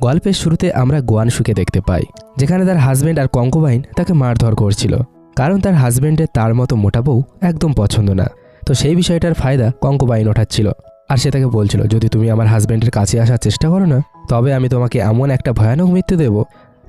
গল্পের শুরুতে আমরা গোয়ানশুকে দেখতে পাই, যেখানে তার হাজব্যান্ড আর কঙ্কোবাইন তাকে মারধর করছিল, কারণ তার হাজব্যান্ডের তার মতো মোটা বউ একদম পছন্দ না। তো সেই বিষয়টার ফায়দা কঙ্কোবাইন ওঠাচ্ছিল, আর সে তাকে বলছিল, যদি তুমি আমার হাজব্যান্ডের কাছে আসার চেষ্টা করো না, তবে আমি তোমাকে এমন একটা ভয়ানক মৃত্যু দেব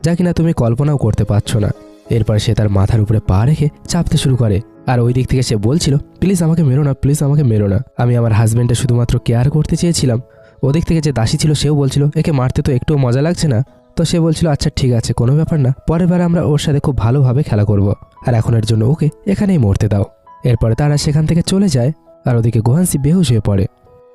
যা কিনা তুমি কল্পনাও করতে পারছো না। এরপর সে তার মাথার উপরে পা রেখে চাপতে শুরু করে, আর ওই দিক থেকে সে বলছিল, প্লিজ আমাকে মেরো না, প্লিজ আমাকে মেরো না, আমি আমার হাজব্যান্ডের শুধুমাত্র কেয়ার করতে চেয়েছিলাম। ওদিক থেকে যে দাসী ছিল সেও বলছিল, একে মারতে তো একটুও মজা লাগছে না। তো সে বলছিল, আচ্ছা ঠিক আছে, কোনো ব্যাপার না, পরের বার আমরা ওর সাথে খুব ভালোভাবে খেলা করব, আর এখনের জন্য ওকে এখানেই মরতে দাও। এরপরে তারা সেখান থেকে চলে যায়, আর ওদিকে গোহানসি বেহুশ হয়ে পড়ে,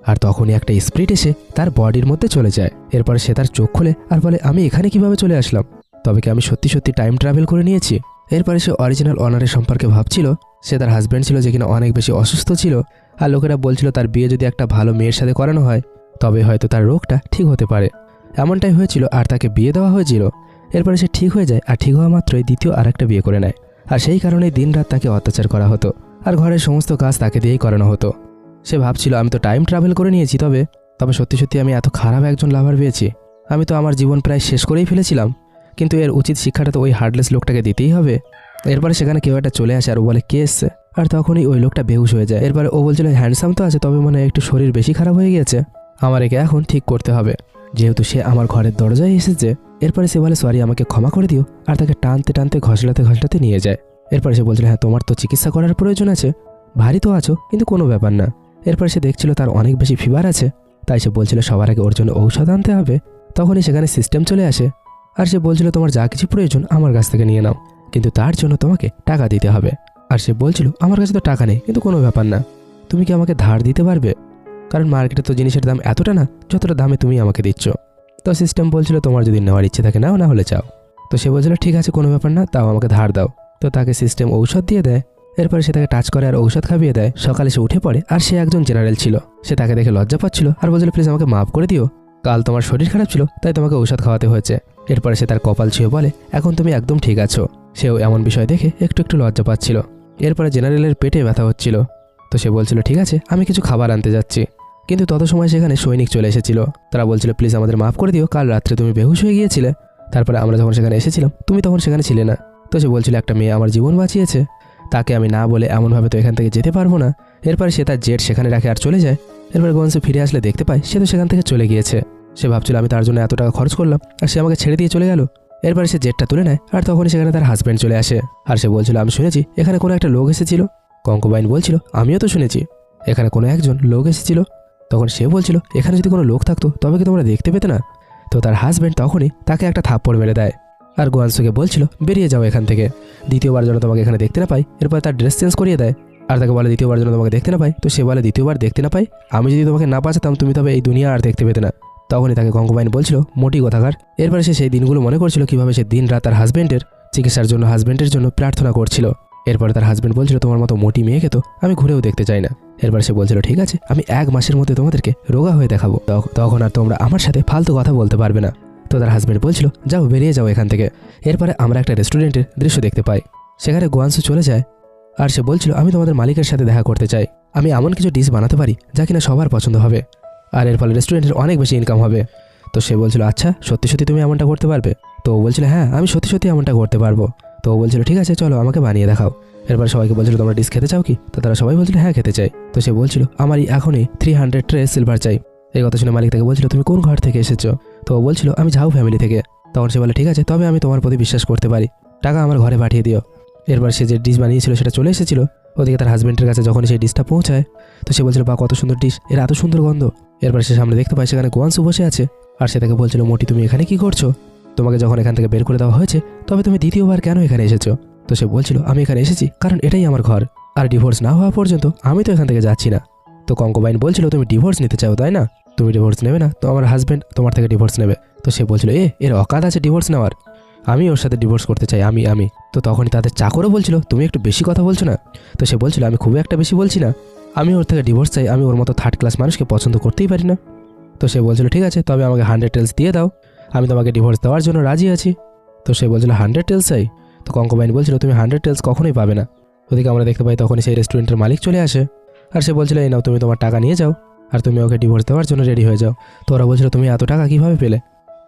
আর তখনই একটা স্পিরিট এসে তার বডির মধ্যে চলে যায়। এরপরে সে তার চোখ খুলে আর বলে, আমি এখানে কিভাবে চলে আসলাম? তবে কি আমি সত্যি সত্যি টাইম ট্রাভেল করে নিয়েছি? এরপরে সে অরিজিনাল অনারের সম্পর্কে ভাবছিল। সে তার হাজব্যান্ড ছিল যে কিনা অনেক বেশি অসুস্থ ছিল, আর লোকেরা বলছিল তার বিয়ে যদি একটা ভালো মেয়ের সাথে করানো হয় তবে হয়তো তার রোগটা ঠিক হতে পারে। এমনটাই হয়েছিল, আর তাকে বিয়ে দেওয়া হয়েছিল। এরপরে সে ঠিক হয়ে যায়, আর ঠিক হওয়া মাত্রই দ্বিতীয় আরেকটা বিয়ে করে নেয়, আর সেই কারণেই দিনরাত তাকে অত্যাচার করা হতো, আর ঘরের সমস্ত কাজ তাকে দিয়েই করানো হতো। সে ভাবছিল, আমি তো টাইম ট্রাভেল করে নিয়েছি, তবে সত্যি সত্যি আমি এত খারাপ একজন লাভার পেয়েছি, আমি তো আমার জীবন প্রায় শেষ করেই ফেলেছিলাম, কিন্তু এর উচিত শিক্ষাটা তো ওই হার্ডলেস লোকটাকে দিতেই হবে। এরপরে সেখানে কেউ একটা চলে আসে আর ও বলে, কে এসছে? আর তখনই ওই লোকটা বেহুশ হয়ে যায়। এরপরে ও বলছিল, হ্যান্ডসাম তো আছে, তবে মানে একটু শরীর বেশি খারাপ হয়ে গিয়েছে, আমার একে এখন ঠিক করতে হবে, যেহেতু সে আমার ঘরের দরজায় এসেছে। এরপরে সে বলে, সরি, আমাকে ক্ষমা করে দিও, আর তাকে টানতে টানতে ঘষলাতে নিয়ে যায়। এরপরে সে বলছিল, হ্যাঁ তোমার তো চিকিৎসা করার প্রয়োজন আছে, ভারী তো আছো, কিন্তু কোনো ব্যাপার না। এরপরে সে দেখছিল তার অনেক বেশি ফিভার আছে, তাই সে বলছিল সবার আগে ওর জন্য ঔষধ আনতে হবে। তখনই সেখানে সিস্টেম চলে আসে, আর সে বলছিল, তোমার যা কিছু প্রয়োজন আমার কাছ থেকে নিয়ে নাও, কিন্তু তার জন্য তোমাকে টাকা দিতে হবে। আর সে বলছিল, আমার কাছে তো টাকা নেই, কিন্তু কোনো ব্যাপার না, তুমি কি আমাকে ধার দিতে পারবে? কারণ মার্কেটে তো জিনিসের দাম এতটা না যতটা দামে তুমি আমাকে দিচ্ছ। তো সিস্টেম বলছিল, তোমার যদি নেওয়ার ইচ্ছে থাকে নাও, না হলে চাও। তো সে বলছিল, ঠিক আছে, কোনো ব্যাপার না, তাও আমাকে ধার দাও। তো তাকে সিস্টেম ঔষধ দিয়ে দেয়। এরপরে সে তাকে টাচ করে আর ঔষধ খাইয়ে দেয়। সকালে সে উঠে পড়ে, আর সে একজন জেনারেল ছিল। সে তাকে দেখে লজ্জা পাচ্ছিল আর বলছিল, প্লিজ আমাকে মাফ করে দিও, কাল তোমার শরীর খারাপ ছিল তাই তোমাকে ঔষধ খাওয়াতে হয়েছে। এরপরে সে তার কপাল ছুঁয়ে বলে, এখন তুমি একদম ঠিক আছো। সেও এমন বিষয় দেখে একটু একটু লজ্জা পাচ্ছিল। এরপরে জেনারেলের পেটে ব্যথা হচ্ছিল, তো সে বলছিল, ঠিক আছে, আমি কিছু খাবার আনতে যাচ্ছি। কিন্তু তত সময় সেখানে সৈনিক চলে এসেছিল। তারা বলছিল, প্লিজ আমাদের মাফ করে দিও, কাল রাত্রে তুমি বেহুশ হয়ে গিয়েছিলে, তারপরে আমরা যখন সেখানে এসেছিলাম তুমি তখন সেখানে ছিলে না। তো সে বলছিল, একটা মেয়ে আমার জীবন বাঁচিয়েছে, তাকে আমি না বলে এমনভাবে তো এখান থেকে যেতে পারবো না। এরপরে সে তার জেট সেখানে রাখে আর চলে যায়। এরপরে গোয়ানসু ফিরে আসলে দেখতে পায় সে তো সেখান থেকে চলে গিয়েছে। সে ভাবছিল, আমি তার জন্য এত টাকা খরচ করলাম আর সে আমাকে ছেড়ে দিয়ে চলে গেল। এরপরে সে জেটটা তুলে নেয়, আর তখনই সেখানে তার হাজব্যান্ড চলে আসে। আর সে বলছিল, আমি শুনেছি এখানে কোনো একটা লোক এসেছিল। কঙ্কোবাইন বলছিল, আমিও তো শুনেছি এখানে কোনো একজন লোক এসেছিল। তখন সে বলছিল, এখানে যদি কোনো লোক থাকতো তবে কি তোমরা দেখতে পেতে না? তো তার হাজব্যান্ড তখনই তাকে একটা থাপ্পড় মেরে দেয়, আর গোয়ানসুকে বলছিল, বেরিয়ে যাও এখান থেকে, দ্বিতীয়বার যেন তোমাকে এখানে দেখতে না পাই। এরপর তার ড্রেস চেঞ্জ করিয়ে দেয়, আর তাকে বলে, দ্বিতীয়বার যেন তোমাকে দেখতে না পাই। তো সে বলে, দ্বিতীয়বার দেখতে না পাই? আমি যদি তোমাকে না বাঁচাতাম তুমি তবে এই দুনিয়া আর দেখতে পেতে না। তখনই তাকে কঙ্কোবাইন বলছিল, মোটি কথাকার। এরপরে সে সেই দিনগুলো মনে করছিল কিভাবে সে দিন রাত তার হাজব্যান্ডের চিকিৎসার জন্য হাজব্যান্ডের জন্য প্রার্থনা করছিল। এরপরে তার হাজব্যান্ড বলছিল, তোমার মতো মোটি মেয়েকে তো আমি ঘুরেও দেখতে চাই না। এরপরে সে বলছিল, ঠিক আছে, আমি 1 মাসের মধ্যে তোমাদেরকে রোগা হয়ে দেখাবো, তখন আর তোমরা আমার সাথে ফালতু কথা বলতে পারবে না। তো তার হাজব্যান্ড বলছিল, যাও, বেরিয়ে যাও এখান থেকে। এরপরে আমরা একটা রেস্টুরেন্টের দৃশ্য দেখতে পাই। সেখানে গোয়ানসু চলে যায়, আর সে বলছিল, আমি তোমাদের মালিকের সাথে দেখা করতে চাই, আমি এমন কিছু ডিশ বানাতে পারি যা কিনা সবার পছন্দ হবে, আর এর ফলে রেস্টুরেন্টের অনেক বেশি ইনকাম হবে। তো সে বলছিল, আচ্ছা, সত্যি সত্যি তুমি এমনটা করতে পারবে? তো ও বলছিল, হ্যাঁ, আমি সত্যি সত্যি এমনটা করতে পারবো। তো ও বলছিল, ঠিক আছে, চলো, আমাকে বানিয়ে দেখাও। এরপর সবাইকে বলছিল, তোমরা ডিশ খেতে চাও কি? তো তারা সবাই বলছিল, হ্যাঁ, খেতে চাই। তো সে বলছিল, আমারই এখনই 300 ট্রে সিলভার চাই। এই কথা শুনে মালিক তাকে বলছিল, তুমি কোন ঘর থেকে এসেছো? তো ও বলছিল, আমি ঝাউ ফ্যামিলি থেকে। তখন সে বলে, ঠিক আছে, তবে আমি তোমার প্রতি বিশ্বাস করতে পারি, টাকা আমার ঘরে পাঠিয়ে দিও। এরপর সে যে ডিশ বানিয়েছিল সেটা চলে এসেছিল। ওদিকে তার হাজব্যান্ডের কাছে যখন সেই ডিশটা পৌঁছায়, তো সে বলছিল, বা কত সুন্দর ডিশ, এর এত সুন্দর গন্ধ। এরপর সে সামনে দেখতে পায় সেখানে গোয়ানসু বসে আছে, আর সে তাকে বলছিল, মোটি, তুমি এখানে কি করছো? তোমাকে যখন এখান থেকে বের করে দেওয়া হয়েছে তবে তুমি দ্বিতীয়বার কেন এখানে এসেছো? তো সে বলছিল, আমি এখানে এসেছি কারণ এটাই আমার ঘর, আর ডিভোর্স না হওয়া পর্যন্ত আমি তো এখান থেকে যাচ্ছি না। তো কঙ্কোবাইন বলছিল, তুমি ডিভোর্স নিতে চাও তাই না? তুমি ডিভোর্স নেবে না তো আমার হাজব্যান্ড তোমার থেকে ডিভোর্স নেবে। তো সে বলছিল, এর অকাত আছে ডিভোর্স নেওয়ার, আমি ওর সাথে ডিভোর্স করতে চাই, আমি। তো তখনই তাদের চাকরও বলছিল, তুমি একটু বেশি কথা বলছো না? তো সে বলছিল, আমি খুব একটা বেশি বলছি না, আমি ওর থেকে ডিভোর্স চাই, আমি ওর মতো 3rd ক্লাস মানুষকে পছন্দ করতেই পারি না। তো সে বলছিল, ঠিক আছে, তবে আমাকে 100 টেলস দিয়ে দাও, আমি তোমাকে ডিভোর্স দেওয়ার জন্য রাজি আছি। তো সে বলছিল, 100 টেলস চাই? তো কঙ্কোবাইন বলছিল, তুমি 100 টেলস কখনোই পাবে না। ওদিকে আমরা দেখতে পাই তখনই সেই রেস্টুরেন্টের মালিক চলে আসে, আর সে বলছিল, এই নাও, তুমি তোমার টাকা নিয়ে যাও, আর তুমি ওকে ডিভোর্স দেওয়ার জন্য রেডি হয়ে যাও। তো ওরা বলছিল, তুমি এত টাকা কীভাবে পেলে?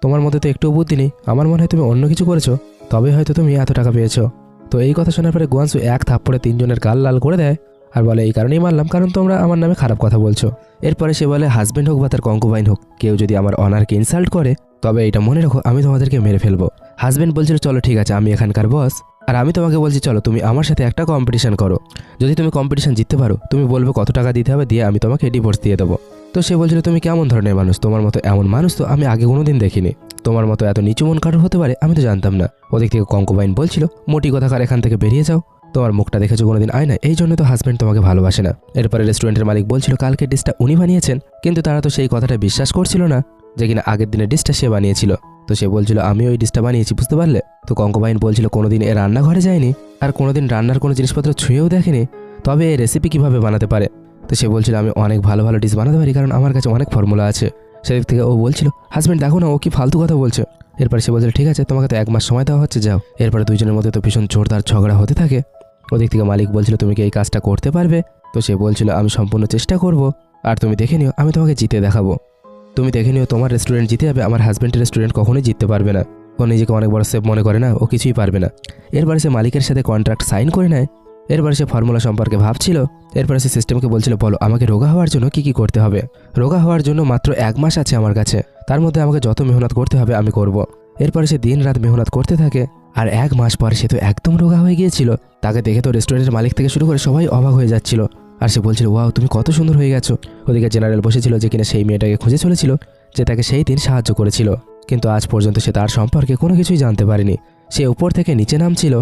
তোমার মধ্যে তো একটুও বুদ্ধি নেই, আমার মনে হয় তুমি অন্য কিছু করেছো, তবে হয়তো তুমি এত টাকা পেয়েছো। তো এই কথা শোনার পরে গোয়াংশু এক থাপ্পড়ে তিনজনের গাল লাল করে দেয় আর বলে এই কারণেই মারলাম কারণ তোমরা আমার নামে খারাপ কথা বলছো। এরপরে সে বলে হাজব্যান্ড হোক বা তার কঙ্কুবাইন হোক, কেউ যদি আমার অনারকে ইনসাল্ট করে তবে এটা মনে রাখো আমি তোমাদেরকে মেরে ফেলবো। হাজব্যান্ড বলছিল চলো ঠিক আছে, আমি এখানকার বস, আর আমি তোমাকে বলছি চলো তুমি আমার সাথে একটা কম্পিটিশন করো, যদি তুমি কম্পিটিশন জিততে পারো তুমি বলবে কত টাকা দিতে হবে, দিয়ে আমি তোমাকে ডিভোর্স দিয়ে দেবো। তো সে বলছিল তুমি কেমন ধরনের মানুষ, তোমার মতো এমন মানুষ তো আমি আগে কোনোদিন দেখিনি, তোমার মতো এত নিচু মন কারোর হতে পারে আমি তো জানতাম না। ওদিক থেকে কঙ্কুবাইন বলছিল মোটি কথাকার এখান থেকে বেরিয়ে যাও, তোমার মুখটা দেখেছো কোনোদিন আয় না, এই জন্য তো হাজব্যান্ড তোমাকে ভালোবাসে না। এরপরে রেস্টুরেন্টের মালিক বলছিল কালকে ডিশটা উনি বানিয়েছেন, কিন্তু তারা তো সেই কথাটা বিশ্বাস করছিল না যে কিনা আগের দিনের ডিশটা সে বানিয়েছিল। তো সে বলছিল আমি ওই ডিশটা বানিয়েছি, বুঝতে পারলে। তো কঙ্কুবাইন বলছিল কোনোদিন এ রান্নাঘরে যায়নি আর কোনোদিন রান্নার কোনো জিনিসপত্র ছুঁয়েও দেখেনি, তবে এই রেসিপি কিভাবে বানাতে পারে। তো সে বলছিল আমি অনেক ভালো ভালো ডিশ বানাতে পারি কারণ আমার কাছে অনেক ফর্মুলা আছে। সেদিক থেকে ও বলছিল হাজব্যান্ড দেখো না ও কি ফালতু কথা বলছে। এরপরে সে বলছিল ঠিক আছে তোমাকে তো 1 মাস সময় দেওয়া হচ্ছে, যাও। এরপরে দুইজনের মধ্যে তো ভীষণ জোরদার ঝগড়া হতে থাকে। ওদিক থেকে মালিক বলছিল তুমি কি এই কাজটা করতে পারবে। তো সে বলছিল আমি সম্পূর্ণ চেষ্টা করব, আর তুমি দেখে নিও আমি তোমাকে জিতে দেখাবো, তুমি দেখে নিও তোমার রেস্টুরেন্ট জিতে যাবে, আমার হাজব্যান্ডের রেস্টুরেন্ট কখনোই জিততে পারবে না, ও নিজেকে অনেক বড় সেফ মনে করে না, ও কিছুই পারবে না। এরপরে সে মালিকের সাথে কন্ট্রাক্ট সাইন করে নেয়। এরপরে সে ফর্মুলা সম্পর্কে ভাবছিল। এরপরে সে সিস্টেমকে বলছিল বলো আমাকে রোগা হওয়ার জন্য কি কি করতে হবে। রোগা হওয়ার জন্য মাত্র 1 মাস আছে আমার কাছে, তার মধ্যে আমাকে যত মেহনত করতে হবে আমি করব। এরপরে সে দিন রাত মেহনত করতে থাকে, আর 1 মাস পর সে তো একদম রোগা হয়ে গিয়েছিল। তাকে দেখে তো রেস্টুরেন্টের মালিক থেকে শুরু করে সবাই অবাক হয়ে যাচ্ছিল, আর সে বলছিল ওয়াও তুমি কত সুন্দর হয়ে গেছো। ওদিকে জেনারেল বসেছিল যে কিনা সেই মেয়েটাকে খুঁজে চলেছিল যে তাকে সেই দিন সাহায্য করেছিল, কিন্তু আজ পর্যন্ত সে তার সম্পর্কে কোনো কিছুই জানতে পারেনি। সে উপর থেকে নিচে নামছিল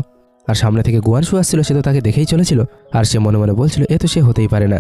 আর সামনে থেকে গোয়াংশু আসছিল, সে তো তাকে দেখেই চলেছিল, আর সে মনে মনে বলছিল এ তো সে হতেই পারে না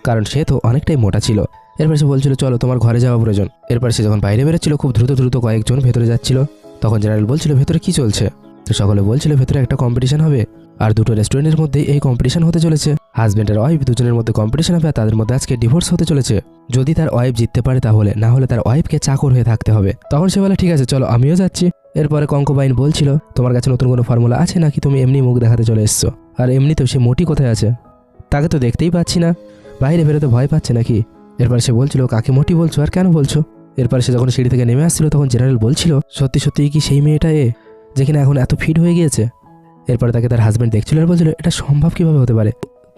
কারণ সে তো অনেকটাই মোটা ছিল। এরপর সে বলছিল চলো তোমার ঘরে যাওয়া প্রয়োজন। এরপর সে যখন বাইরে বেরোচ্ছিল খুব দ্রুত দ্রুত কয়েকজন ভেতরে যাচ্ছিল, তখন জেনারেল বলছিল ভেতরে কি চলছে। তো সকলে বলছিল ভেতরে একটা কম্পিটিশন হবে, আর দুটো রেস্টুরেন্টের মধ্যে এই কম্পিটিশন হতে চলেছে। হাজব্যান্ড আর ওয়াইফ দুজনের মধ্যে কম্পিটিশন হবে, আর তাদের মধ্যে আজকে ডিভোর্স হতে চলেছে। যদি তার ওয়াইফ জিততে পারে তাহলে, না হলে তার ওয়াইফকে চাকর হয়ে থাকতে হবে। তখন সে বলে ঠিক আছে চলো আমিও যাচ্ছি। এরপরে কঙ্কুবাইন বলছিল তোমার কাছে নতুন কোনো ফর্মুলা আছে নাকি তুমি এমনি মুখ দেখাতে চলে এসছো, আর এমনিতেও সে মোটি কোথায় আছে, তাকে তো দেখতেই পাচ্ছি না, বাইরে বেরোতে ভয় পাচ্ছে নাকি। এরপর সে বলছিল কাকে মোটি বলছো আর কেন বলছো। এরপর সে যখন সিঁড়ি থেকে নেমে আসছিল তখন জেনারেল বলছিল সত্যি সত্যি কি সেই মেয়েটা যেখানে এখন এত ফিট হয়ে গিয়েছে। এরপরে তাকে তার হাজব্যান্ড দেখছিল আর বলছিল এটা সম্ভব কিভাবে হতে পারে,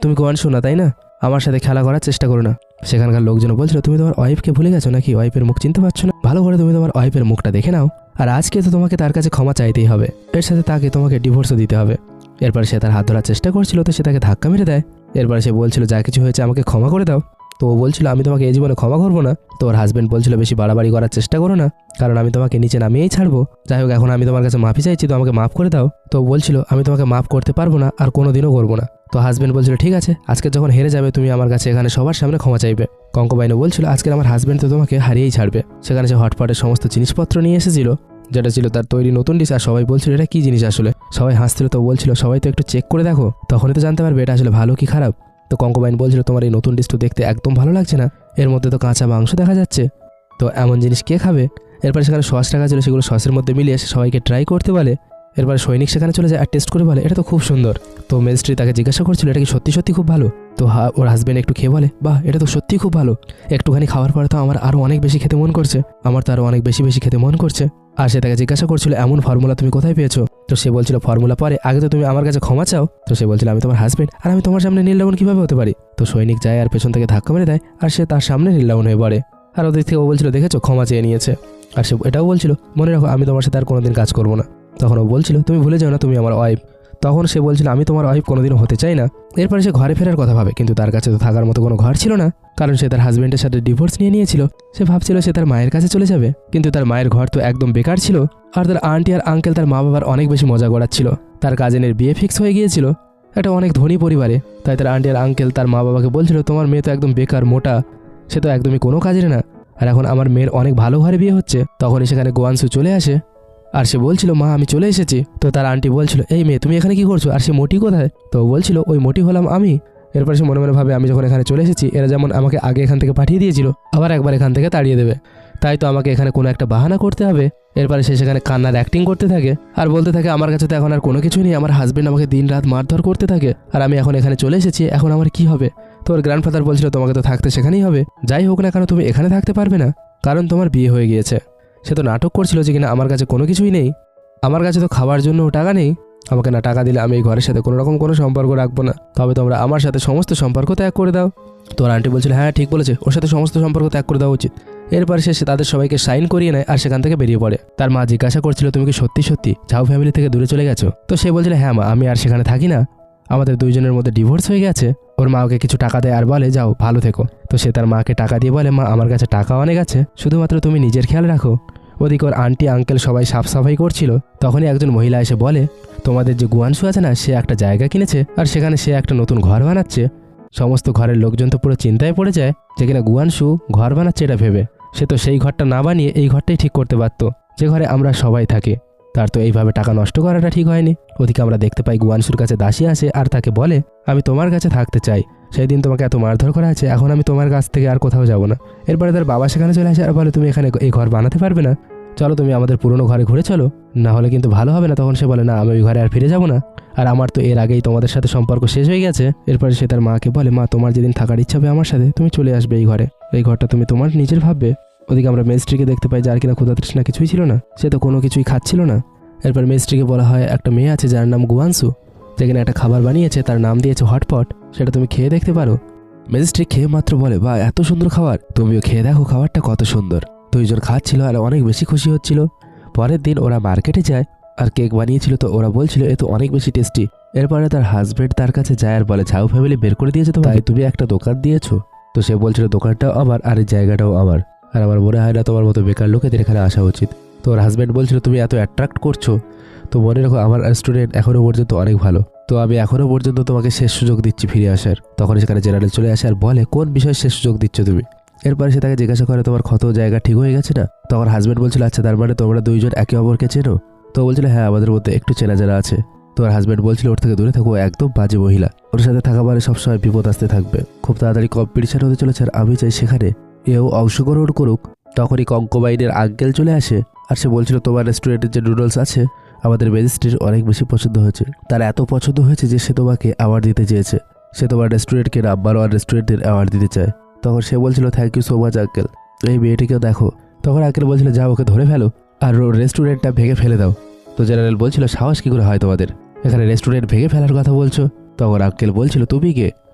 তুমি গোয়াংশু না তাই না, আমার সাথে খেলা করার চেষ্টা করো না। সেখানকার লোকজন বলছিল তুমি তোমার ওয়াইফকে ভুলে গেছো নাকি, ওয়াইফের মুখ চিনতে পারছো না, ভালো করে তুমি তোমার ওয়াইফের মুখটা দেখে নাও, আর আজকে তো তোমাকে তার কাছে ক্ষমা চাইতেই হবে, এর সাথে তাকে তোমাকে ডিভোর্সও দিতে হবে। এরপর সে তার হাত ধরার চেষ্টা করছিল, তো সে তাকে ধাক্কা মেরে দেয়। এরপর সে বলছিল যা কিছু হয়েছে আমাকে ক্ষমা করে দাও। তো ও বলছিল আমি তোমাকে এই জীবনে ক্ষমা করবো না। তো ওর হাজব্যান্ড বলছিল বেশি বাড়াবাড়ি করার চেষ্টা করো না, কারণ আমি তোমাকে নিচে নামিয়েই ছাড়বো। যাই হোক এখন আমি তোমার কাছে মাফি চাইছি, তো আমাকে মাফ করে দাও। তো বলছিল আমি তোমাকে মাফ করতে পারবো না আর কোনোদিনও করবো না। তো হাজব্যান্ড বলছিল ঠিক আছে আজকে যখন হেরে যাবে তুমি আমার কাছে এখানে সবার সামনে ক্ষমা চাইবে। কঙ্কুবাইনও বলছিল আজকের আমার হাজব্যান্ড তো তোমাকে হারিয়েই ছাড়বে। সেখানে সে হটপটের সমস্ত জিনিসপত্র নিয়ে এসেছিল, যেটা ছিল তার তৈরি নতুন ডিশ, আর সবাই বলছিল এটা কি জিনিস আসলে। সবাই হাসছিল, তো বলছিল সবাই তো একটু চেক করে দেখো, তখনই তো জানতে পারবে এটা আসলে ভালো কি খারাপ। তো কঙ্কুবাইন বলছিল তোমার এই নতুন ডিশটা দেখতে একদম ভালো লাগছে না, এর মধ্যে তো কাঁচা মাংস দেখা যাচ্ছে, তো এমন জিনিস কে খাবে। এরপর সেখানে সস রাখা ছিল, সেগুলো সসের মধ্যে মিলিয়ে সবাইকে ট্রাই করতে বলে। এরপর সৈনিক সেখানে চলে যায় আর টেস্ট করে বলে এটা তো খুব সুন্দর। তো ম্যাজিস্ট্রেট তাকে জিজ্ঞাসা করছিল এটা কি সত্যি সত্যি খুব ভালো। তো ওর হাজব্যান্ড একটু খেয়ে বলে বাহ এটা তো সত্যিই খুব ভালো, একটুখানি খাওয়ার পরে তো আমার আরও অনেক বেশি খেতে মন করছে, আমার তো আরও অনেক বেশি বেশি খেতে মন করছে। আর সে তাকে জিজ্ঞাসা করছিল এমন ফর্মুলা তুমি কোথায় পেয়েছো। তো সে বলছিল ফর্মুলা পরে, আগে তো তুমি আমার কাছে ক্ষমা চাও। তো সে বলছিল আমি তোমার হাজব্যান্ড আর আমি তোমার সামনে নীল ডাউন কীভাবে হতে পারি। তো সৈনিক যায় আর পেছন থেকে ধাক্কা মেরে দেয় আর সে তার সামনে নীল ডাউন হয়ে পড়ে। আর ওদের থেকে ও বলছিল দেখেছো ক্ষমা চেয়ে নিয়েছে। আর সে এটাও বলছিল মনে রাখো আমি তোমার সাথে আর কোনোদিন কাজ করবো না। তখন ও বলছিল তুমি ভুলে যাও না তুমি আমার ওয়াইফ। তখন সে বলছিল আমি তোমার ওয়াইফ কোনোদিনও হতে চাই না। এরপরে সে ঘরে ফেরার কথা ভাবে, কিন্তু তার কাছে তো থাকার মতো কোনো ঘর ছিল না, কারণ সে তার হাজব্যান্ডের সাথে ডিভোর্স নিয়ে নিয়েছিল। সে ভাবছিল সে তার মায়ের কাছে চলে যাবে, কিন্তু তার মায়ের ঘর তো একদম বেকার ছিল, আর তার আন্টি আর আঙ্কেল তার মা বাবার অনেক বেশি মজা করাচ্ছিল। তার কাজিনের বিয়ে ফিক্স হয়ে গিয়েছিল একটা অনেক ধনী পরিবারে, তাই তার আন্টি আর আঙ্কেল তার মা বাবাকে বলছিল তোমার মেয়ে তো একদম বেকার মোটা, সে তো একদমই কোনো কাজের না, আর এখন আমার মেয়ের অনেক ভালো ঘরে বিয়ে হচ্ছে। তখনই সেখানে গোয়াংশু চলে আসে আর সে বলছিল মা আমি চলে এসেছি। তো তার আন্টি বলছিল এই মেয়ে তুমি এখানে কি করছো, আর সে মোটি কোথায়। তো বলছিল ওই মোটি হলাম আমি। এরপর সে মনে মনে ভাবে আমি যখন এখানে চলে এসেছি এরা যেমন আমাকে আগে এখান থেকে পাঠিয়ে দিয়েছিল আবার একবার এখান থেকে তাড়িয়ে দেবে, তাই তো আমাকে এখানে কোনো একটা বাহানা করতে হবে। এরপরে সে সেখানে কান্নার অ্যাক্টিং করতে থাকে আর বলতে থাকে আমার কাছে তো এখন আর কোনো কিছু নেই, আমার হাজব্যান্ড আমাকে দিন রাত মারধর করতে থাকে, আর আমি এখন এখানে চলে এসেছি, এখন আমার কি হবে। তো ওর গ্র্যান্ডফাদার বলছিল তোমাকে তো থাকতে সেখানেই হবে, যাই হোক না কেন তুমি এখানে থাকতে পারবে না, কারণ তোমার বিয়ে হয়ে গিয়েছে। সে তো নাটক করছিল যে কিনা আমার কাছে কোনো কিছুই নেই, আমার কাছে তো খাওয়ার জন্য টাকা নেই, আমাকে না টাকা দিলে আমি এই ঘরের সাথে কোনো রকম কোনো সম্পর্ক রাখবো না, তবে তোমরা আমার সাথে সমস্ত সম্পর্ক ত্যাগ করে দাও। তোর আন্টি বলছিল হ্যাঁ ঠিক বলেছে, ওর সাথে সমস্ত সম্পর্ক ত্যাগ করে দেওয়া উচিত। এরপর সে তাদের সবাইকে সাইন করিয়ে নেয় আর সেখান থেকে বেরিয়ে পড়ে। তার মা জিজ্ঞাসা করছিল তুমি কি সত্যি সত্যি ঝাউ ফ্যামিলি থেকে দূরে চলে গেছো? তো সে বলছিল হ্যাঁ মা, আমি আর সেখানে থাকি না, আমাদের দুইজনের মধ্যে ডিভোর্স হয়ে গেছে। ওর মা ওকে কিছু টাকা দেয় আর বলে যাও ভালো থেকো। তো সে তার মাকে টাকা দিয়ে বলে মা আমার কাছে টাকা অনেক আছে, শুধুমাত্র তুমি নিজের খেয়াল রাখো। ওদিকে ওর আন্টি আঙ্কেল সবাই সাফ সাফাই করছিল, তখনই একজন মহিলা এসে বলে তোমাদের যে গুয়ানশু আছে না, সে একটা জায়গা কিনেছে আর সেখানে সে একটা নতুন ঘর বানাচ্ছে। সমস্ত ঘরের লোকজন তো পুরো চিন্তায় পড়ে যায় যে কিনা গুয়ানশু ঘর বানাচ্ছে এটা ভেবে। সে তো সেই ঘরটা না বানিয়ে এই ঘরটাই ঠিক করতে পারতো যে ঘরে আমরা সবাই থাকি, তার তো এইভাবে টাকা নষ্ট করাটা ঠিক হয়নি। ওদিকে আমরা দেখতে পাই গুয়ানশুর কাছে দাসী আসে আর তাকে বলে আমি তোমার কাছে থাকতে চাই, সেই দিন তোমাকে এত মারধর করা আছে, এখন আমি তোমার কাছ থেকে আর কোথাও যাব না। এরপরে তার বাবা সেখানে চলে আসে আর বলে তুমি এখানে এই ঘর বানাতে পারবে না, চলো তুমি আমাদের পুরনো ঘরে ঘুরে চলো, না হলে কিন্তু ভালো হবে না। তখন সে বলে না আমি ওই ঘরে আর ফিরে যাব না, আর আমার তো এর আগেই তোমাদের সাথে সম্পর্ক শেষ হয়ে গেছে। এরপরে সে তার মাকে বলে মা তোমার যেদিন থাকার ইচ্ছা হবে আমার সাথে তুমি চলে আসবে এই ঘরে, এই ঘরটা তুমি তোমার নিজের ভাববে। ওদিকে আমরা মেজস্ট্রিকে দেখতে পাই যার কিনা ক্ষুধা তৃষ্ণা কিছুই ছিল না, সে তো কোনো কিছুই খাচ্ছিল না। এরপর মেজস্ট্রিকে বলা হয় একটা মেয়ে আছে যার নাম গুয়ানসু, যেখানে একটা খাবার বানিয়েছে তার নাম দিয়েছে হটপট, সেটা তুমি খেয়ে দেখতে পারো। মেজস্ট্রি খেয়ে মাত্র বলে বা এত সুন্দর খাবার, তুমিও খেয়ে দেখো খাবারটা কত সুন্দর। দুইজন খাচ্ছিল আর অনেক বেশি খুশি হচ্ছিল। পরের দিন ওরা মার্কেটে যায় আর কেক বানিয়েছিল, তো ওরা বলছিল এ তো অনেক বেশি টেস্টি। এরপরে তার হাজবেন্ড তার কাছে যায় আর বলে ঝাউ ফ্যামিলি বের করে দিয়েছে তো তাই তুমি একটা দোকান দিয়েছো। তো সে বলছিল দোকানটাও আমার আর এই জায়গাটাও আমার, আর আমার মনে হয় না তোমার মতো বেকার লোকেদের এখানে আসা উচিত। তো ওর হাজব্যান্ড বলছিল তুমি এত অ্যাট্রাক্ট করছো, তো মনে রাখো আমার রেস্টুরেন্ট এখনও পর্যন্ত অনেক ভালো, তো আমি এখনও পর্যন্ত তোমাকে শেষ সুযোগ দিচ্ছি ফিরে আসার। তখন সেখানে জেনারেল চলে আসে আর বলে কোন বিষয়ে শেষ সুযোগ দিচ্ছ তুমি? এরপরে সে তাকে জিজ্ঞাসা করে তোমার ক্ষত জায়গা ঠিক হয়ে গেছে না? তখন হাজব্যান্ড বলছিল আচ্ছা তার মানে তোমরা দুইজন একে অপরকে চেনো? তো বলছিল হ্যাঁ আমাদের মধ্যে একটু চেনা জানা আছে। তো ওর হাজব্যান্ড বলছিল ওর থেকে দূরে থাকো, একদম বাজে মহিলা, ওর সাথে থাকা মানে সবসময় বিপদ আসতে থাকবে, খুব তাড়াতাড়ি কম্পিটিশন হতে চলেছে আর আমি চাই সেখানে এও অংশগ্রহণ করুক। তখনই কঙ্কোবাইনের আঙ্কেল চলে আসে আর সে বলছিল তোমার রেস্টুরেন্টের যে নুডলস আছে আমাদের ম্যাজিস্ট্রির অনেক বেশি পছন্দ হয়েছে, তার এত পছন্দ হয়েছে যে সে তোমাকে অ্যাওয়ার্ড দিতে চেয়েছে, সে তোমার রেস্টুরেন্টকে নাম্বার 1 রেস্টুরেন্টের অ্যাওয়ার্ড দিতে চায়। তখন সে বলছিল thank you so much uncle, এই মেয়েটিকেও দেখো। তখন আঙ্কেল বলছিল যাও ওকে ধরে ফেলো আর রেস্টুরেন্টটা ভেঙে ফেলে দাও। তো জেনারেল বলছিল সাহস কী করে হয় তোমাদের, এখানে রেস্টুরেন্ট ভেঙে ফেলার কথা বলছো? তখন আঙ্কেল বলছিল তুমি কে,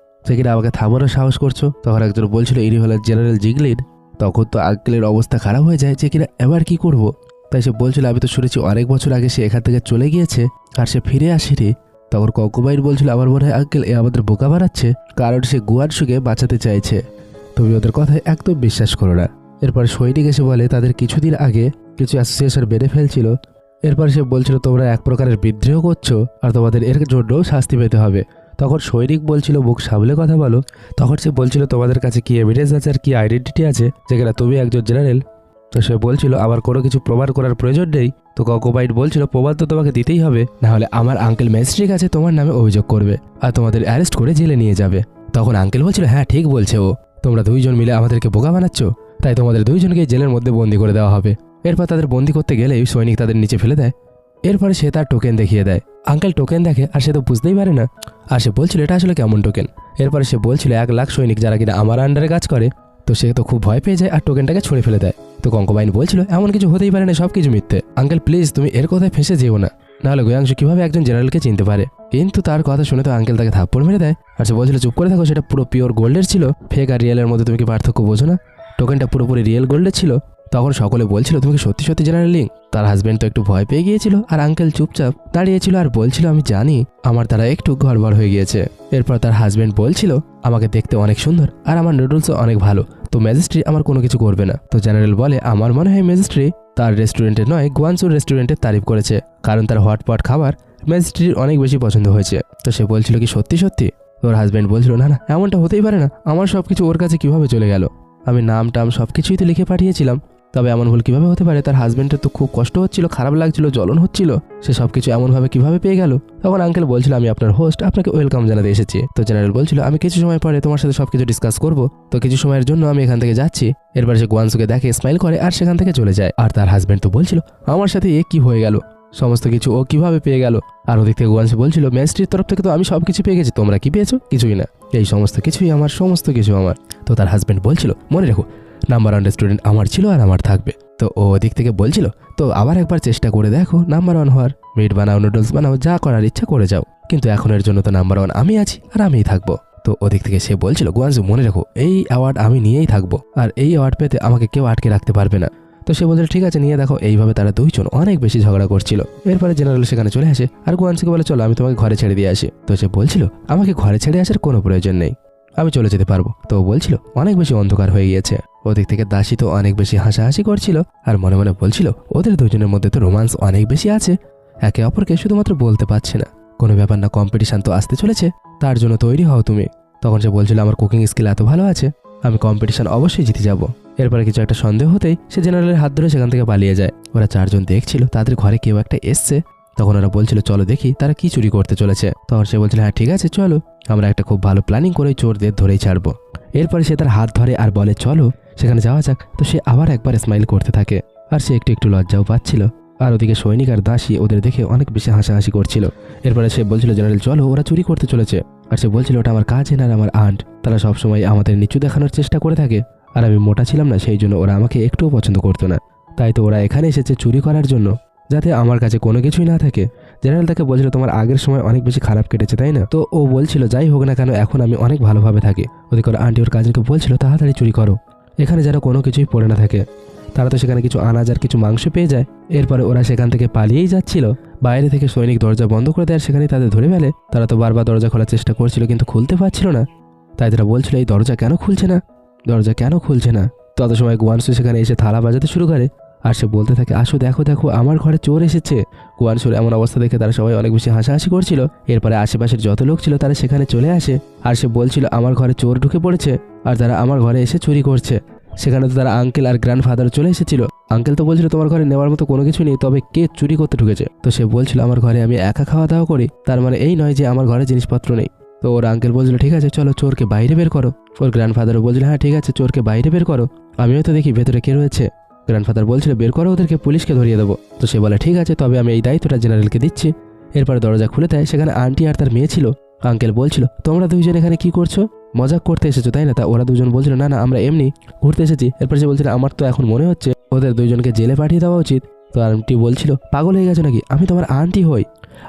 সে কিনা আমাকে থামানোর সাহস করছো? তখন একজন বলছিল ইনি হলেন জেনারেল জিগলিন। তখন তো আঙ্কেলের অবস্থা খারাপ হয়ে যায় যে কিনা এবার কি করব। তাই সে বলছিল আমি তো শুনেছি অনেক বছর আগে সে এখান থেকে চলে গিয়েছে আর সে ফিরে আসেনি। তখন কঙ্কোবাইন বলছিল আমার মনে হয় আঙ্কেল এ আমাদের বোকা বানাচ্ছে, কারণ সে গুয়ানশুকে বাঁচাতে চাইছে, তুমি ওদের কথায় একদম বিশ্বাস করো না। এরপর সৈনিক এসে বলে তাদের কিছুদিন আগে কিছু অ্যাসোসিয়েশন বেড়ে ফেলছিল। এরপর সে বলছিল তোমরা এক প্রকারের বিদ্রোহ করছো আর তোমাদের এর জন্য শাস্তি পেতে হবে। তখন সৈনিক বলছিল মুখ সামলে কথা বলো। তখন সে বলছিল তোমাদের কাছে কি এভিডেন্স আছে আর কি আইডেন্টিটি আছে যেখানে তুমি একজন জেনারেল? তো সে বলছিল আমার কোনো কিছু প্রমাণ করার প্রয়োজন নেই। তো কঙ্কোবাইন বলছিল প্রমাণ তো তোমাকে দিতেই হবে, না হলে আমার আঙ্কেল ম্যাজিস্ট্রেট কাছে তোমার নামে অভিযোগ করবে আর তোমাদের অ্যারেস্ট করে জেলে নিয়ে যাবে। তখন আঙ্কেল বলছিল হ্যাঁ ঠিক বলছে ও, তোমরা দুইজন মিলে আমাদেরকে বোকা বানাচ্ছ, তাই তোমাদের দুইজনকে জেলের মধ্যে বন্দি করে দেওয়া হবে। এরপর তাদের বন্দি করতে গেলেই সৈনিক তাদের নিচে ফেলে দেয়। এরপরে সে তার টোকেন দেখিয়ে দেয়। আঙ্কেল টোকেন দেখে আর সে তো বুঝতেই পারে না, আর সে বলছিল এটা আসলে কেমন টোকেন। এরপরে সে বলছিল 1 লাখ সৈনিক যারা কিনা আমার আন্ডারে কাজ করে। তো সে তো খুব ভয় পেয়ে যায় আর টোকেনটাকে ছুঁড়ে ফেলে দেয়। তো কঙ্কোবাইন বলছিল এমন কিছু হতেই পারে না, সব কিছু মিথ্যে। আঙ্কেল প্লিজ তুমি এর কথায় ফেঁসে যেও না, নাহলে গোয়াংশু কিভাবে একজন জেনারেলকে চিনতে পারে। কিন্তু তার কথা শুনে তো আঙ্কেল তাকে থাপ্পড় মেরে দেয় আর সে বলছিল চুপ করে থাকো, সেটা পুরো পিওর গোল্ডের ছিল, ফেক আর রিয়েলের মধ্যে তুমি কি পার্থক্য বোঝো না? টোকেনটা পুরোপুরি রিয়েল গোল্ডের ছিল। তখন সকলে বলছিল তুমি কি সত্যি সত্যি জেনারেল লিং? তার হাজব্যান্ড তো একটু ভয় পেয়ে গিয়েছিল আর আঙ্কেল চুপচাপ দাঁড়িয়েছিল আর বলছিল আমি জানি আমার দ্বারা একটু গড়বড় হয়ে গিয়েছে। এরপর তার হাজব্যান্ড বলছিল আমাকে দেখতে অনেক সুন্দর আর আমার নুডলসও অনেক ভালো, তো ম্যাজিস্ট্রি আমার কোনো কিছু করবে না। তো জেনারেল বলে আমার মনে হয় ম্যাজিস্ট্রি তার রেস্টুরেন্টে নয় গুয়ানশুর রেস্টুরেন্টের তারিফ করেছে, কারণ তার হটপট খাবার ম্যাজিস্ট্রির অনেক বেশি পছন্দ হয়েছে। তো সে বলছিল কি সত্যি সত্যি? ওর হাজব্যান্ড বলছিল না না এমনটা হতেই পারে না, আমার সব কিছু ওর কাছে কিভাবে চলে গেল, আমি নাম টাম সব কিছুই তো লিখে পাঠিয়েছিলাম, তবে এমন ভুল কিভাবে হতে পারে? তার হাজব্যান্ডের তো খুব কষ্ট হচ্ছিল, খারাপ লাগছিল, জ্বলন হচ্ছিল, সে সব কিছু এমনভাবে কিভাবে পেয়ে গেল? তখন আঙ্কেল বলছিল আমি আপনার হোস্ট, আপনাকে ওয়েলকাম জানাতে এসেছি। তো জেনারেল বলছিল আমি কিছু সময় পরে তোমার সাথে সবকিছু ডিসকাস করব, তো কিছু সময়ের জন্য আমি এখান থেকে যাচ্ছি। এরপর সে গুয়ানশুকে দেখে স্মাইল করে আর সেখান থেকে চলে যায়। আর তার হাজব্যান্ড তো বলছিল আমার সাথে এ কি হয়ে গেল, সমস্ত কিছু ও কিভাবে পেয়ে গেল? আর ওদিক থেকে গুয়ানশু বলছিল ম্যাজিস্ট্রির তরফ থেকে তো আমি সব কিছু পেয়ে গেছি, তোমরা কি পেয়েছো? কিছুই না, এই সমস্ত কিছুই আমার, সমস্ত কিছু আমার। তো তার হাজব্যান্ড বলছিল মনে রেখো নাম্বার 1 রেস্টুরেন্ট আমার ছিল আর আমার থাকবে, তো ও ওদিক থেকে বলছিল, তো আবার একবার চেষ্টা করে দেখো নাম্বার 1 হওয়ার। মিট বানাও, নুডলস বানাও, যা করার ইচ্ছা করে যাও, কিন্তু এখন এর জন্য তো নাম্বার 1 আমি আছি আর আমিই থাকবো। তো ওদিক থেকে সে বলছিল, গুয়ানজু মনে রাখো এই অ্যাওয়ার্ড আমি নিয়েই থাকবো, আর এই অ্যাওয়ার্ড পেতে আমাকে কেউ আটকে রাখতে পারবে না। তো সে বলছিল ঠিক আছে নিয়ে দেখো। এইভাবে তারা দুইজন অনেক বেশি ঝগড়া করছিল। এরপরে জেনারেল সেখানে চলে আসে আর গুয়ানজুকে বলে, চলো আমি তোমাকে ঘরে ছেড়ে দিয়ে আসি। তো সে বলছিল, আমাকে ঘরে ছেড়ে আসার কোনো প্রয়োজন নেই, আমি চলে যেতে পারবো। তো ও বলছিল অনেক বেশি অন্ধকার হয়ে গিয়েছে। ওদিক থেকে দাসী তো অনেক বেশি হাসাহাসি করছিল আর মনে মনে বলছিল, ওদের দুজনের মধ্যে তো রোমান্স অনেক বেশি আছে, একে অপরকে শুধুমাত্র বলতে পারছে না। কোনো ব্যাপার না, কম্পিটিশন তো আসতে চলেছে, তার জন্য তৈরি হও তুমি। তখন সে বলছিল, আমার কুকিং স্কিল এত ভালো আছে, আমি কম্পিটিশন অবশ্যই জিতে যাব। এরপরে কিছু একটা সন্দেহ হতেই সে জেনারেলের হাত ধরে সেখান থেকে পালিয়ে যায়। ওরা চারজন দেখছিল তাদের ঘরে কেউ একটা এসছে। তখন ওরা বলছিল, চলো দেখি তারা কি চুরি করতে চলেছে। তখন সে বলছিল, হ্যাঁ ঠিক আছে চলো, আমরা একটা খুব ভালো প্ল্যানিং করে চোরদের ধরেই ছাড়বো। এরপরে সে তার হাত ধরে আর বলে, চলো সেখানে যাওয়া যাক। তো সে আবার একবার স্মাইল করতে থাকে আর সে একটু একটু লজ্জাও পাচ্ছিল। আর ওদিকে সৈনিক আর দাসী ওদের দেখে অনেক বেশি হাসাহাসি করছিল। এরপরে সে বলছিল, জেনারেল চলো, ওরা চুরি করতে চলেছে। আর সে বলছিল, ওটা আমার কাজিন আর আমার আন্ট, তারা সবসময় আমাদের নিচু দেখানোর চেষ্টা করে থাকে, আর আমি মোটা ছিলাম না, সেই জন্য ওরা আমাকে একটুও পছন্দ করতো না। তাই তো ওরা এখানে এসেছে চুরি করার জন্য, যাতে আমার কাছে কোনো কিছুই না থাকে। জেনারেল তাকে বলছিল, তোমার আগের সময় অনেক বেশি খারাপ কেটেছে তাই না? তো ও বলছিল, যাই হোক না কেন এখন আমি অনেক ভালোভাবে থাকি। ওদিকে ওর আন্টি ওর কাজিনকে বলছিল, তাড়াতাড়ি চুরি করো, এখানে যেন কোনো কিছুই পড়ে না থাকে। তারা তো সেখানে কিছু আনাজ আর কিছু মাংস পেয়ে যায়। এরপরে ওরা সেখান থেকে পালিয়েই যাচ্ছিল। বাইরে থেকে সৈনিক দরজা বন্ধ করে দেয় আর সেখানে তাদের ধরে ফেলে। তারা তো বারবার দরজা খোলার চেষ্টা করছিল কিন্তু খুলতে পারছিল না। তাই তারা বলছিল, এই দরজা কেন খুলছে না, দরজা কেন খুলছে না। তত সময় গুয়ানসু সেখানে এসে থালা বাজাতে শুরু করে আর সে বলতে থাকে, আসো দেখো দেখো আমার ঘরে চোর এসেছে। গুয়ানসুর এমন অবস্থা দেখে তারা সবাই অনেক বেশি হাসাহাসি করছিল। এরপরে আশেপাশের যত লোক ছিল তারা সেখানে চলে আসে আর সে বলছিল, আমার ঘরে চোর ঢুকে পড়েছে আর তারা আমার ঘরে এসে চুরি করছে। সেখানে তো তারা আঙ্কেল আর গ্র্যান্ডফাদার চলে এসেছিল। আঙ্কেল তো বলছিল, তোমার ঘরে নেওয়ার মতো কোনো কিছু নেই, তবে কে চুরি করতে ঢুকেছে। তো সে বলছিল, আমার ঘরে আমি একা খাওয়া দাওয়া করি, তার মানে এই নয় যে আমার ঘরে জিনিসপত্র নেই। তো ওর আঙ্কেল বলছিল, ঠিক আছে চলো চোরকে বাইরে বের করো। ওর গ্র্যান্ডফাদারও বলছিল, হ্যাঁ ঠিক আছে চোরকে বাইরে বের করো, আমিও তো দেখি ভেতরে কে রয়েছে। গ্র্যান্ডফাদার বলছিল, বের করো ওদেরকে, পুলিশকে ধরিয়ে দেবো। তো সে বলে, ঠিক আছে তবে আমি এই দায়িত্বটা জেনারেলকে দিচ্ছি। এরপরে দরজা খুলে দেয়, সেখানে আন্টি আর তার মেয়ে ছিল। আঙ্কেল বলছিল, তোমরা দুইজন এখানে কি করছো, মজাক করতে এসেছো তাই না? তা ওরা দুজন বলছিল, না না আমরা এমনি ঘুরতে এসেছি। এরপর সে বলছিল, আমার তো এখন মনে হচ্ছে ওদের দুইজনকে জেলে পাঠিয়ে দেওয়া উচিত। তো আন্টি বলছিল, পাগল হয়ে গেছো নাকি, আমি তোমার আন্টি হই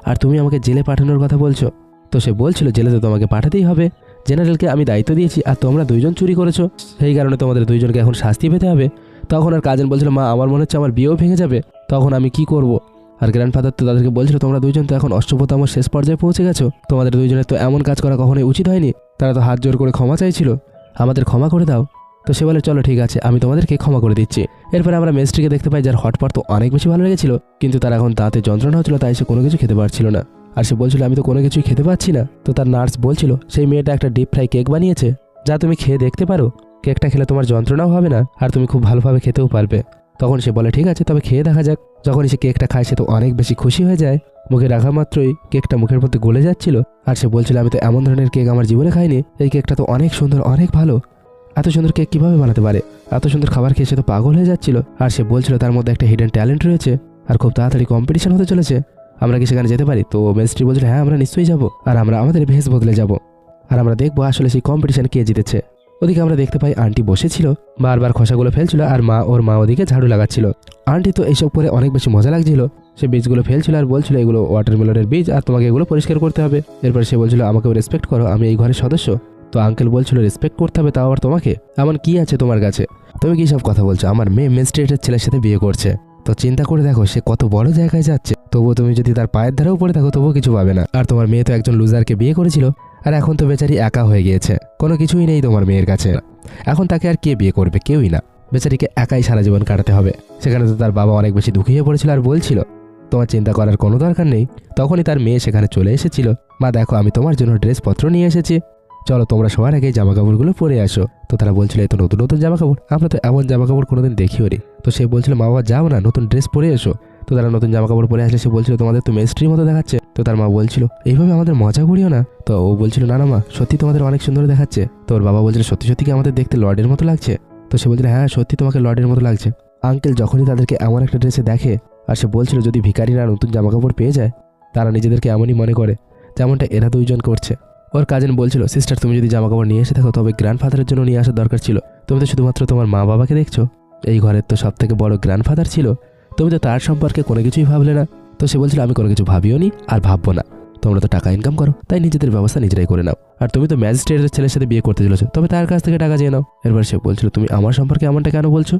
আর তুমি আমাকে জেলে পাঠানোর কথা বলছো? তো সে বলছিল, জেলে তো তোমাকে পাঠাতেই হবে, জেনারেলকে আমি দায়িত্ব দিয়েছি আর তোমরা দুইজন চুরি করেছো, সেই কারণে তোমাদের দুইজনকে এখন শাস্তি পেতে হবে। তখন আর কাজিন বলছিল, মা আমার মনে হচ্ছে আমার বিয়েও ভেঙে যাবে, তখন আমি কি করব? আর গ্র্যান্ডফাদার তো তাদেরকে বলছিল, তোমরা দুইজন তো এখন অষ্টপ্রতম শেষ পর্যায়ে পৌঁছে গেছো, তোমাদের দুইজনের তো এমন কাজ করা কখনোই উচিত হয়নি। তারা তো হাত জোর করে ক্ষমা চাইছিল, আমাদের ক্ষমা করে দাও। তো সে বলে, চলো ঠিক আছে আমি তোমাদেরকে ক্ষমা করে দিচ্ছি। এরপরে আমরা মেস্ট্রিকে দেখতে পাই, যার হটপট তো অনেক বেশি ভালো লেগেছিল, কিন্তু তার এখন দাঁতে যন্ত্রণা হচ্ছিল, তাই সে কোনো কিছু খেতে পারছিল না। আর সে বলছিল, আমি তো কোনো কিছুই খেতে পাচ্ছি না। তো তার নার্স বলছিল, সেই মেয়েটা একটা ডিপ ফ্রাই কেক বানিয়েছে, যা তুমি খেয়ে দেখতে পারো, কেকটা খেলে তোমার যন্ত্রণাও হবে না আর তুমি খুব ভালোভাবে খেতেও পারবে। তখন সে বলে, ঠিক আছে তবে খেয়ে দেখা যাক। যখন সে কেকটা খায় সে তো অনেক বেশি খুশি হয়ে যায়, মুখে রাখা মাত্রই কেকটা মুখের মধ্যে গলে যাচ্ছিল। আর সে বলছিল, আমি তো এমন ধরনের কেক আমার জীবনে খাইনি, এই কেকটা তো অনেক সুন্দর, অনেক ভালো, এত সুন্দর কেক কিভাবে বানাতে পারে, এত সুন্দর খাবার খেয়ে সে তো পাগল হয়ে যাচ্ছিল। আর সে বলছিল তার মধ্যে একটা হিডেন ট্যালেন্ট রয়েছে আর খুব তাড়াতাড়ি কম্পিটিশন হতে চলেছে, আমরা কি সেখানে যেতে পারি? তো মেস্ট্রি বলছিল, হ্যাঁ আমরা নিশ্চয়ই যাব, আর আমরা আমাদের ভেষ বদলে যাব আর আমরা দেখবো আসলে সেই কম্পিটিশন কে জিতেছে। ওদিকে আমরা দেখতে পাই আন্টি বসেছিল, বারবার খোসাগুলো ফেলছিল আর ওর মা ওদিকে ঝাড়ু লাগাচ্ছিল। আন্টি তো এইসব করে অনেক বেশি মজা লাগছিল, সে বীজগুলো ফেলছিল আর বলছিল, এগুলো ওয়াটারমেলনের বীজ আর তোমাকে এগুলো পরিষ্কার করতে হবে। এরপর সে বলছিল, আমাকেও রেসপেক্ট করো, আমি এই ঘরের সদস্য। তো আঙ্কেল বলছিল, রেসপেক্ট করতে হবে, তাও আবার তোমাকে, এমন কি আছে তোমার কাছে, তুমি কি সব কথা বলছো, আমার মেয়ে ম্যাজিস্ট্রেটের ছেলের সাথে বিয়ে করছে। তো চিন্তা করে দেখো সে কত বড় জায়গায় যাচ্ছে, তবুও তুমি যদি তার পায়ের ধারেও পড়ে থাকো তবুও কিছু পাবে না। আর তোমার মেয়ে তো একজন লুজারকে বিয়ে করেছিল আর এখন তো বেচারি একা হয়ে গিয়েছে, কোনো কিছুই নেই তোমার মেয়ের কাছে, এখন তাকে আর কে বিয়ে করবে, কেউই না, বেচারিকে একাই সারা জীবন কাটাতে হবে। সেখানে তো তার বাবা অনেক বেশি দুঃখী হয়ে পড়েছিল আর বলছিল, তোমার চিন্তা করার কোনো দরকার নেই। তখনই তার মেয়ে সেখানে চলে এসেছিল, মা দেখো আমি তোমার জন্য ড্রেসপত্র নিয়ে এসেছি, চলো তোমরা সবার আগে জামা কাপড়গুলো পরে আসো। তো তারা বলছিল, এই তো নতুন নতুন জামা কাপড়, আমরা তো এমন জামা কাপড় কোনোদিন দেখিও নি। তো সে বলছিল, মা বাবা যাও না, নতুন ড্রেস পরে এসো। তো তারা নতুন জামা কাপড় পরে আসলে সে বলছিল, তোমাদের তো মেস্ট্রির মতো দেখাচ্ছে। তো তার মা বলছিল, এইভাবে আমাদের মজা করিও না। তো ও বলছিল, না না মা সত্যি তোমাদের অনেক সুন্দর দেখাচ্ছে। তো ওর বাবা বলছিল, সত্যি সত্যি কি আমাদের দেখতে লর্ডের মতো লাগছে? তো সে বলছিল, হ্যাঁ সত্যি তোমাকে লর্ডের মতো লাগছে। আঙ্কেল যখনই তাদেরকে এমন একটা ড্রেসে দেখে, আর সে বলছিল, যদি ভিখারিরা নতুন জামা কাপড় পেয়ে যায় তারা নিজেদেরকে এমনই মনে করে যেমনটা এরা দুইজন করছে। ওর কাজিন বলছিল, সিস্টার তুমি যদি জামা কাপড় নিয়ে এসে থাকো তবে গ্র্যান্ডফাদারের জন্য নিয়ে আসার দরকার ছিল, তুমি তো শুধুমাত্র তোমার মা বাবাকে দেখছো, এই ঘরের তো সব থেকে বড় গ্র্যান্ডফাদার ছিল, তুমি তো তার সম্পর্কে কোনো কিছুই ভাবলে না। তো সে বলছিল আমি কোনো কিছু ভাবিও নি আর ভাববো না, তোমরা তো টাকা ইনকাম করো, তাই নিজেদের ব্যবস্থা নিজেরাই করে নাও। আর তুমি তো ম্যাজিস্ট্রেটের ছেলের সাথে বিয়ে করতে চলেছো, তবে তার কাছ থেকে টাকা চেয়ে নাও। এরপর সে বলছিল তুমি আমার সম্পর্কে এমনটা কেন বলছো?